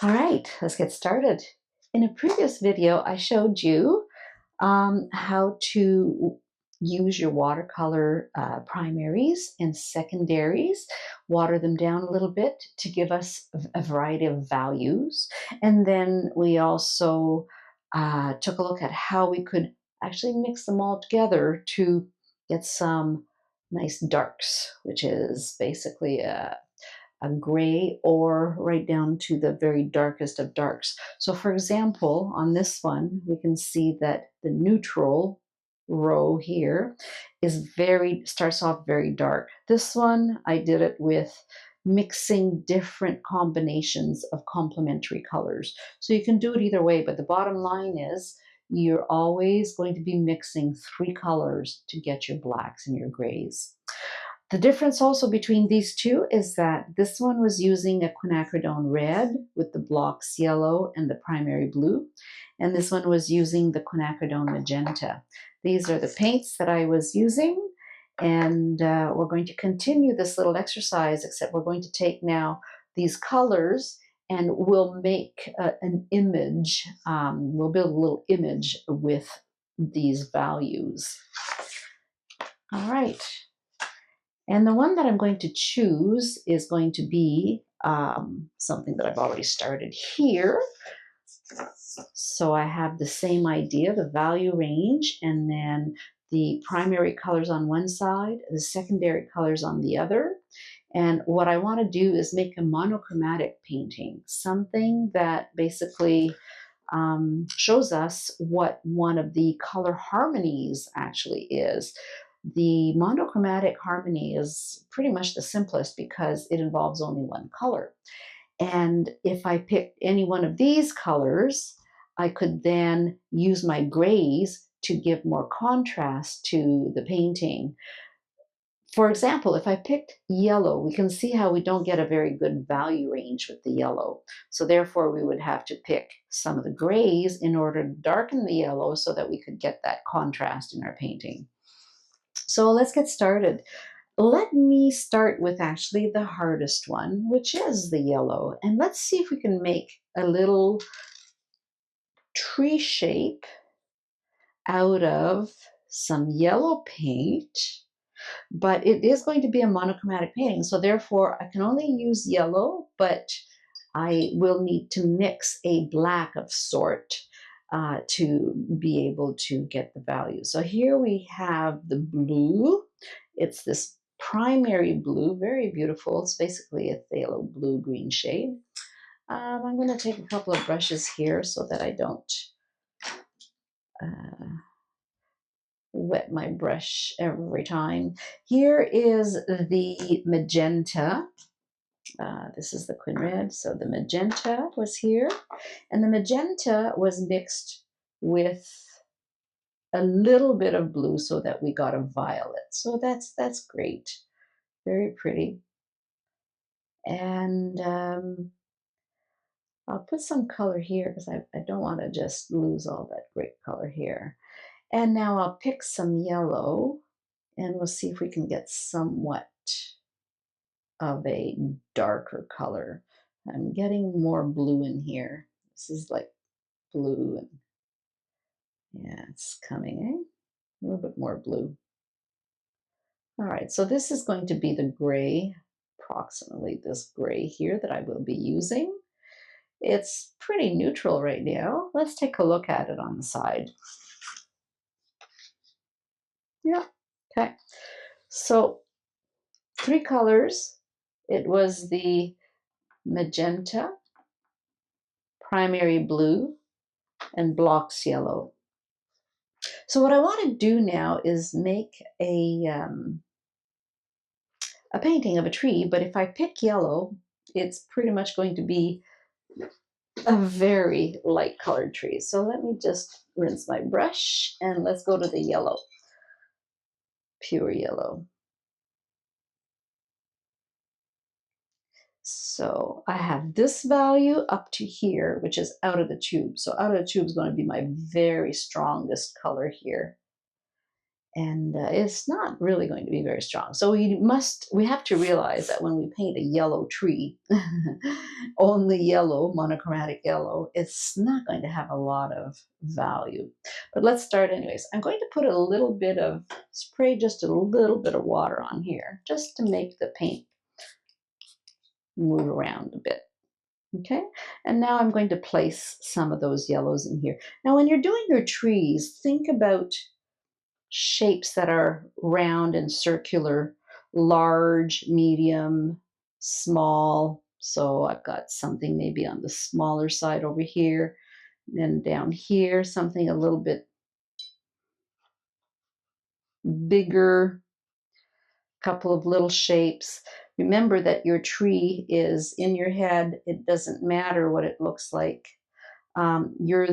All right, let's get started. In a previous video, I showed you how to use your watercolor primaries and secondaries, water them down a little bit to give us a variety of values. And then we also took a look at how we could actually mix them all together to get some nice darks, which is basically a gray or right down to the very darkest of darks. So for example, on this one, we can see that the neutral row here starts off very dark. This one, I did it with mixing different combinations of complementary colors. So you can do it either way, but the bottom line is you're always going to be mixing 3 colors to get your blacks and your grays. The difference also between these two is that this one was using a quinacridone red with the blocks yellow and the primary blue, and this one was using the quinacridone magenta. These are the paints that I was using, and we're going to continue this little exercise, except we're going to take now these colors and we'll make an image. We'll build a little image with these values. All right. And the one that I'm going to choose is going to be something that I've already started here. So I have the same idea, the value range, and then the primary colors on one side, the secondary colors on the other. And what I want to do is make a monochromatic painting, something that basically shows us what one of the color harmonies actually is. The monochromatic harmony is pretty much the simplest because it involves only one color. And if I picked any one of these colors, I could then use my grays to give more contrast to the painting. For example, if I picked yellow, we can see how we don't get a very good value range with the yellow. So therefore, we would have to pick some of the grays in order to darken the yellow so that we could get that contrast in our painting. So let's get started. Let me start with actually the hardest one, which is the yellow. And let's see if we can make a little tree shape out of some yellow paint. But it is going to be a monochromatic painting, so therefore I can only use yellow, but I will need to mix a black of sort to be able to get the value. So here we have the blue. It's this primary blue, very beautiful. It's basically a phthalo blue-green shade. I'm going to take a couple of brushes here so that I don't wet my brush every time. Here is the magenta. This is the quin red, so the magenta was here, and the magenta was mixed with a little bit of blue so that we got a violet. So that's great, very pretty. And I'll put some color here because I don't want to just lose all that great color here. And now I'll pick some yellow and we'll see if we can get somewhat of a darker color. I'm getting more blue in here. This is like blue, and yeah, it's coming, eh? A little bit more blue. All right, so this is going to be the gray, approximately this gray here that I will be using. It's pretty neutral right now. Let's take a look at it on the side. Yeah, okay. So 3 colors. It was the magenta, primary blue, and blocks yellow. So what I want to do now is make a painting of a tree, but if I pick yellow, it's pretty much going to be a very light colored tree. So let me just rinse my brush and let's go to the yellow, pure yellow. So I have this value up to here, which is out of the tube. So out of the tube is going to be my very strongest color here. and it's not really going to be very strong. So we have to realize that when we paint a yellow tree, only yellow, monochromatic yellow, it's not going to have a lot of value. But let's start anyways. I'm going to put a little bit of, spray just a little bit of water on here, just to make the paint move around a bit. Okay, and now I'm going to place some of those yellows in here. Now, when you're doing your trees, think about shapes that are round and circular, large, medium, small. So I've got something maybe on the smaller side over here, and down here, something a little bit bigger, couple of little shapes. Remember that your tree is in your head. It doesn't matter what it looks like. You're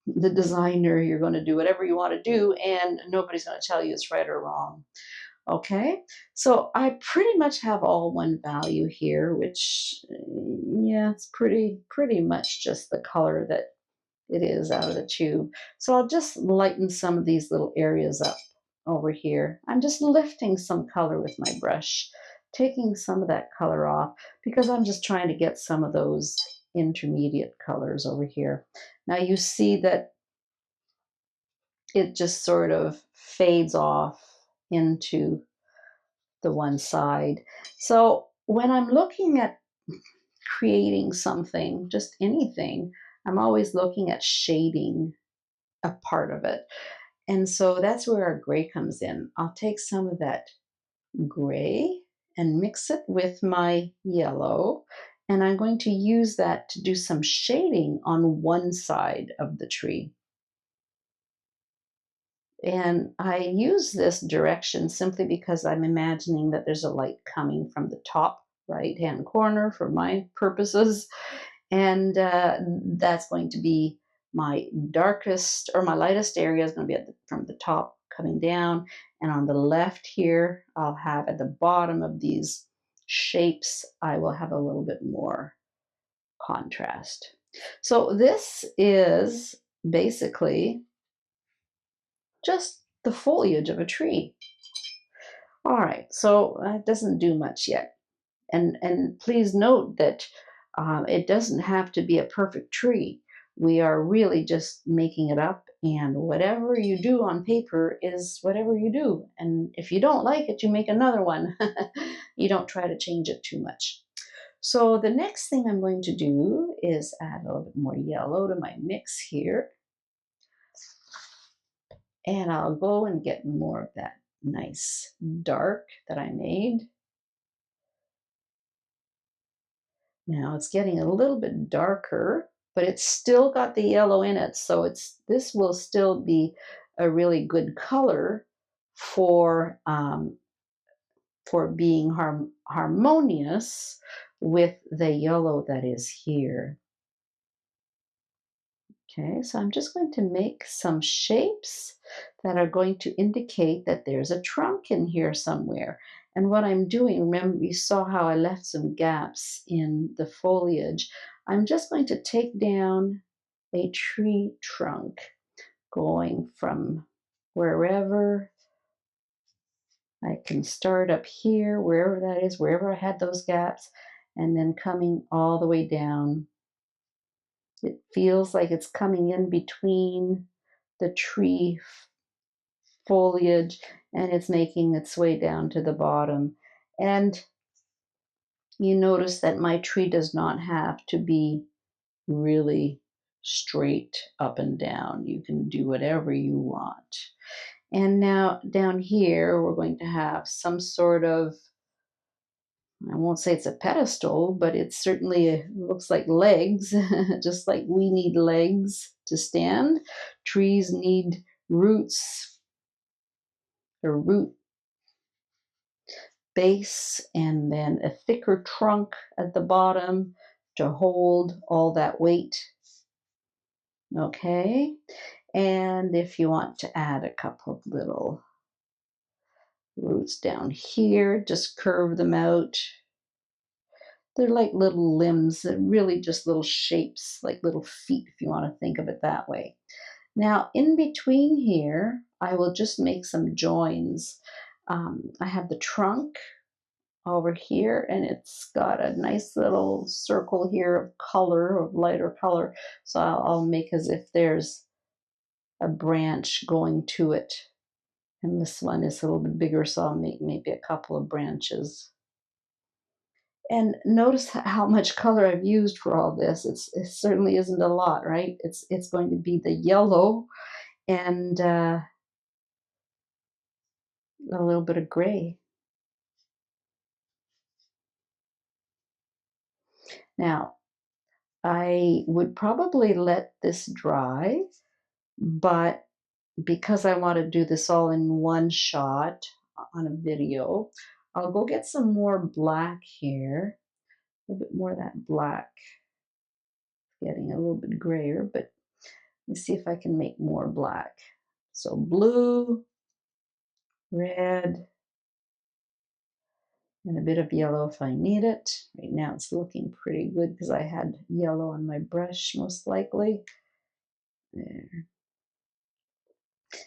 the designer. You're going to do whatever you want to do, and nobody's going to tell you it's right or wrong. Okay, so I pretty much have all one value here, which, yeah, it's pretty much just the color that it is out of the tube. So I'll just lighten some of these little areas up over here. I'm just lifting some color with my brush, taking some of that color off because I'm just trying to get some of those intermediate colors over here. Now you see that it just sort of fades off into the one side. So when I'm looking at creating something, just anything, I'm always looking at shading a part of it. And so that's where our gray comes in. I'll take some of that gray and mix it with my yellow. And I'm going to use that to do some shading on one side of the tree. And I use this direction simply because I'm imagining that there's a light coming from the top right-hand corner for my purposes. And that's going to be my darkest, or my lightest area is going to be from the top coming down. And on the left here, I'll have at the bottom of these shapes, I will have a little bit more contrast. So this is basically just the foliage of a tree. All right, so it doesn't do much yet. And please note that it doesn't have to be a perfect tree. We are really just making it up, and whatever you do on paper is whatever you do. And if you don't like it, you make another one. You don't try to change it too much. So the next thing I'm going to do is add a little bit more yellow to my mix here. And I'll go and get more of that nice dark that I made. Now it's getting a little bit darker, but it's still got the yellow in it. So this will still be a really good color for being harmonious with the yellow that is here. Okay, so I'm just going to make some shapes that are going to indicate that there's a trunk in here somewhere. And what I'm doing, remember you saw how I left some gaps in the foliage. I'm just going to take down a tree trunk going from wherever I can start up here, wherever that is, wherever I had those gaps, and then coming all the way down. It feels like it's coming in between the tree foliage and it's making its way down to the bottom. And you notice that my tree does not have to be really straight up and down. You can do whatever you want. And now down here, we're going to have some sort of, I won't say it's a pedestal, but it certainly looks like legs, just like we need legs to stand. Trees need roots, a root base, and then a thicker trunk at the bottom to hold all that weight. Okay, and if you want to add a couple of little roots down here, just curve them out. They're like little limbs, they're really just little shapes, like little feet, if you want to think of it that way. Now, in between here, I will just make some joins. I have the trunk over here, and it's got a nice little circle here of color, of lighter color. So I'll make as if there's a branch going to it. And this one is a little bit bigger, so I'll make maybe a couple of branches. And notice how much color I've used for all this. It certainly isn't a lot, right? It's going to be the yellow and a little bit of gray. Now, I would probably let this dry, but because I want to do this all in one shot on a video, I'll go get some more black here. A little bit more of that black. Getting a little bit grayer, but let me see if I can make more black. So blue, red, and a bit of yellow if I need it. Right now it's looking pretty good because I had yellow on my brush most likely. There.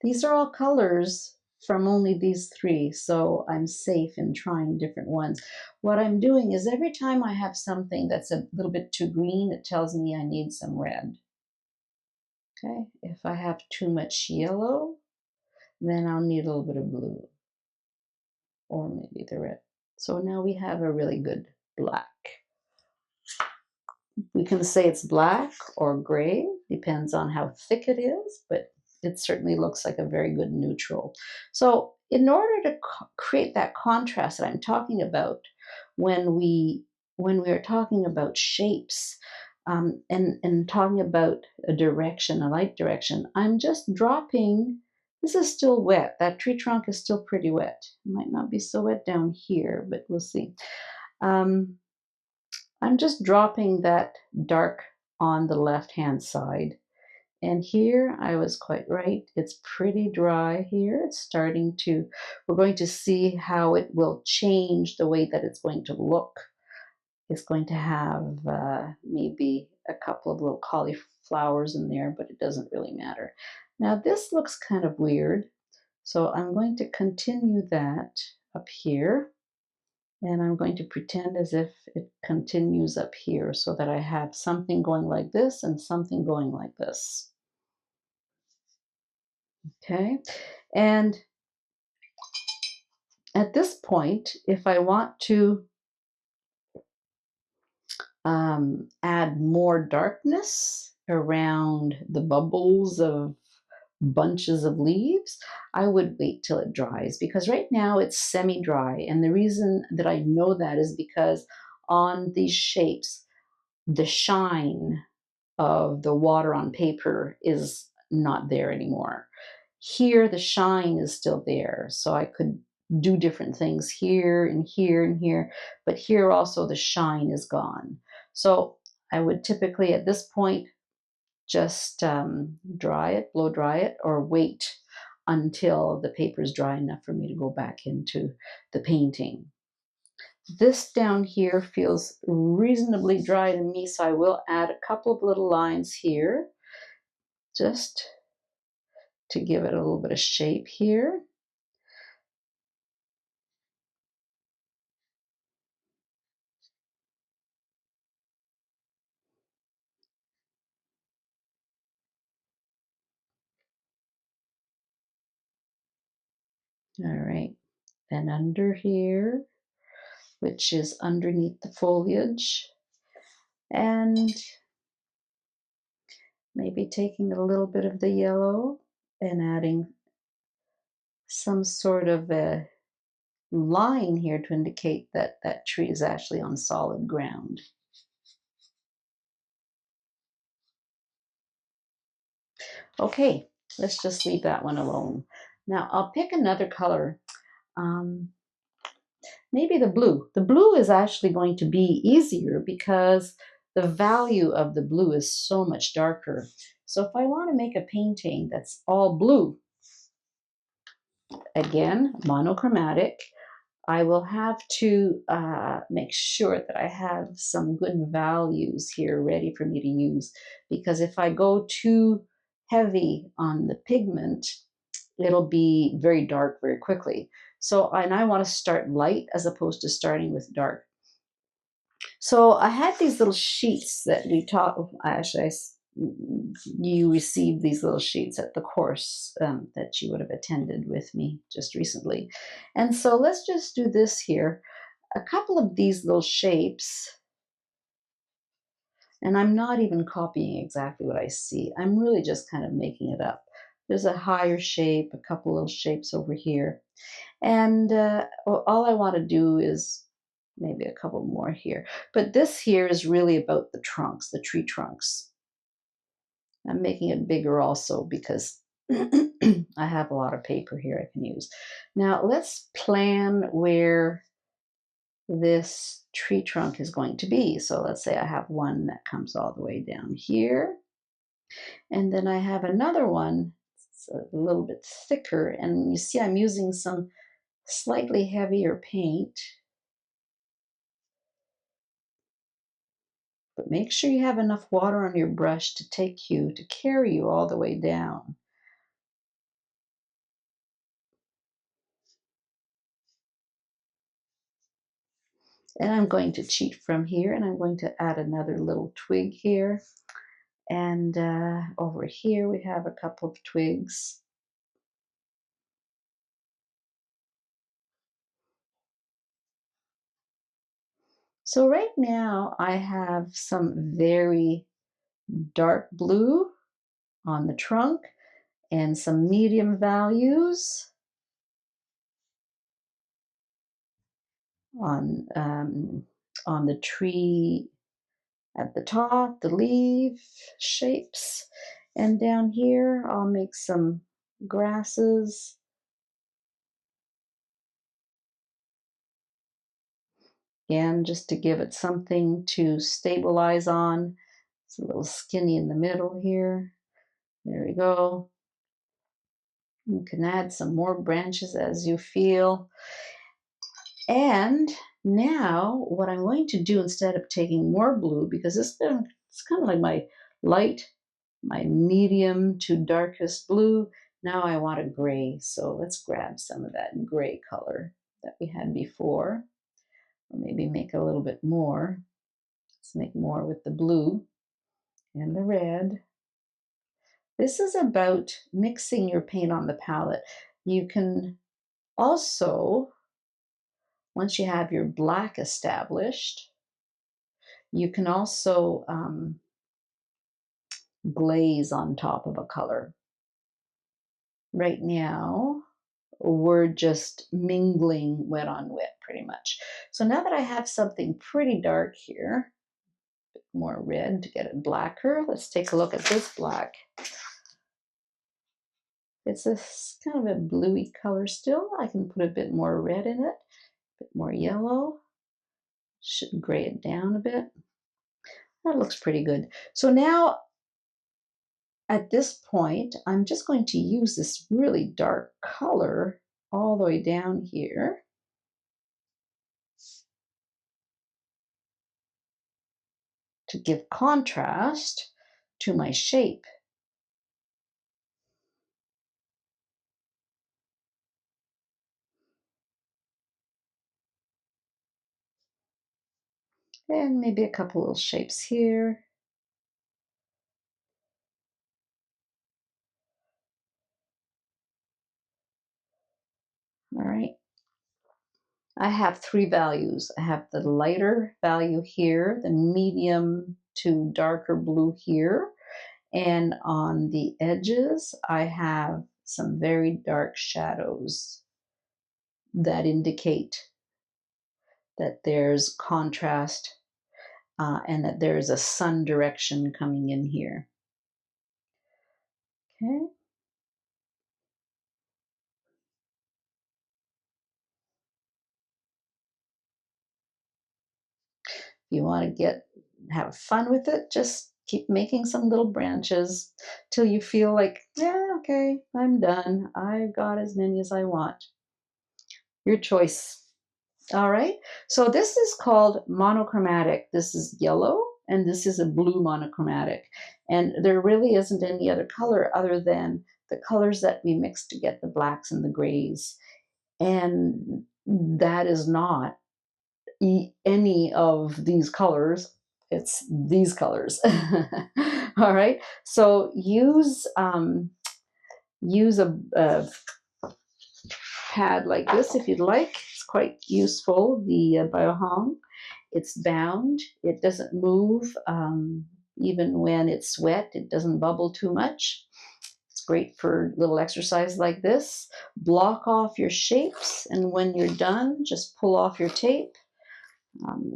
These are all colors from only these three, so I'm safe in trying different ones. What I'm doing is every time I have something that's a little bit too green, it tells me I need some red. Okay, if I have too much yellow, then I'll need a little bit of blue, or maybe the red. So now we have a really good black. We can say it's black or gray, depends on how thick it is, but it certainly looks like a very good neutral. So in order to create that contrast that I'm talking about when we are talking about shapes, and talking about a direction, a light direction, I'm just dropping. This is still wet. That tree trunk is still pretty wet. It might not be so wet down here, but we'll see. I'm just dropping that dark on the left-hand side. And here I was quite right. It's pretty dry here. It's starting to, we're going to see how it will change the way that it's going to look. It's going to have maybe a couple of little cauliflowers in there, but it doesn't really matter. Now this looks kind of weird. So I'm going to continue that up here. And I'm going to pretend as if it continues up here so that I have something going like this and something going like this. Okay, and at this point, if I want to add more darkness around the bubbles of bunches of leaves, I would wait till it dries because right now it's semi-dry. And the reason that I know that is because on these shapes, the shine of the water on paper is not there anymore. Here, the shine is still there. So I could do different things here and here and here, but here also the shine is gone. So I would typically at this point just dry it, blow dry it, or wait until the paper is dry enough for me to go back into the painting. This down here feels reasonably dry to me, so I will add a couple of little lines here just to give it a little bit of shape here. All right, and under here, which is underneath the foliage, and maybe taking a little bit of the yellow and adding some sort of a line here to indicate that that tree is actually on solid ground. Okay, let's just leave that one alone. Now I'll pick another color. Maybe the blue. The blue is actually going to be easier because the value of the blue is so much darker. So if I want to make a painting that's all blue, again, monochromatic, I will have to make sure that I have some good values here ready for me to use. Because if I go too heavy on the pigment, it'll be very dark very quickly. So, and I want to start light as opposed to starting with dark. So I had these little sheets that we taught. Actually, you received these little sheets at the course that you would have attended with me just recently. And so let's just do this here. A couple of these little shapes, and I'm not even copying exactly what I see. I'm really just kind of making it up. There's a higher shape, a couple little shapes over here. And all I want to do is maybe a couple more here. But this here is really about the trunks, the tree trunks. I'm making it bigger also because I have a lot of paper here I can use. Now let's plan where this tree trunk is going to be. So let's say I have one that comes all the way down here. And then I have another one, it's a little bit thicker. And you see I'm using some slightly heavier paint. But make sure you have enough water on your brush to carry you all the way down. And I'm going to cheat from here, and I'm going to add another little twig here. And over here we have a couple of twigs. So right now I have some very dark blue on the trunk and some medium values on the tree at the top, the leaf shapes. And down here, I'll make some grasses. Again, just to give it something to stabilize on. It's a little skinny in the middle here. There we go. You can add some more branches as you feel. And now what I'm going to do, instead of taking more blue, because it's kind of like my light, my medium to darkest blue, now I want a gray. So let's grab some of that gray color that we had before, or maybe make a little bit more. Let's make more with the blue and the red. This is about mixing your paint on the palette. You can also, once you have your black established, you can also glaze on top of a color. Right now, we're just mingling wet on wet pretty much. So now that I have something pretty dark here, a bit more red to get it blacker, let's take a look at this black. It's this kind of a bluey color still. I can put a bit more red in it, a bit more yellow. Should gray it down a bit. That looks pretty good. So now at this point, I'm just going to use this really dark color all the way down here. To give contrast to my shape. And maybe a couple little shapes here. All right. I have three values. I have the lighter value here, the medium to darker blue here, and on the edges, I have some very dark shadows that indicate that there's contrast and that there's a sun direction coming in here. Okay. If you want to have fun with it, just keep making some little branches till you feel like, yeah, okay, I'm done. I've got as many as I want. Your choice. All right. So this is called monochromatic. This is yellow and this is a blue monochromatic. And there really isn't any other color other than the colors that we mix to get the blacks and the grays. And that is not any of these colors. It's these colors. All right. So use a pad like this if you'd like. It's quite useful. The Biohong. It's bound. It doesn't move even when it's wet. It doesn't bubble too much. It's great for little exercise like this. Block off your shapes, and when you're done, just pull off your tape.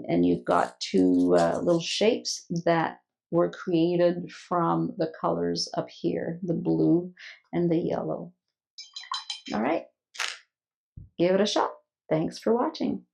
And you've got two little shapes that were created from the colors up here, the blue and the yellow. All right, give it a shot. Thanks for watching.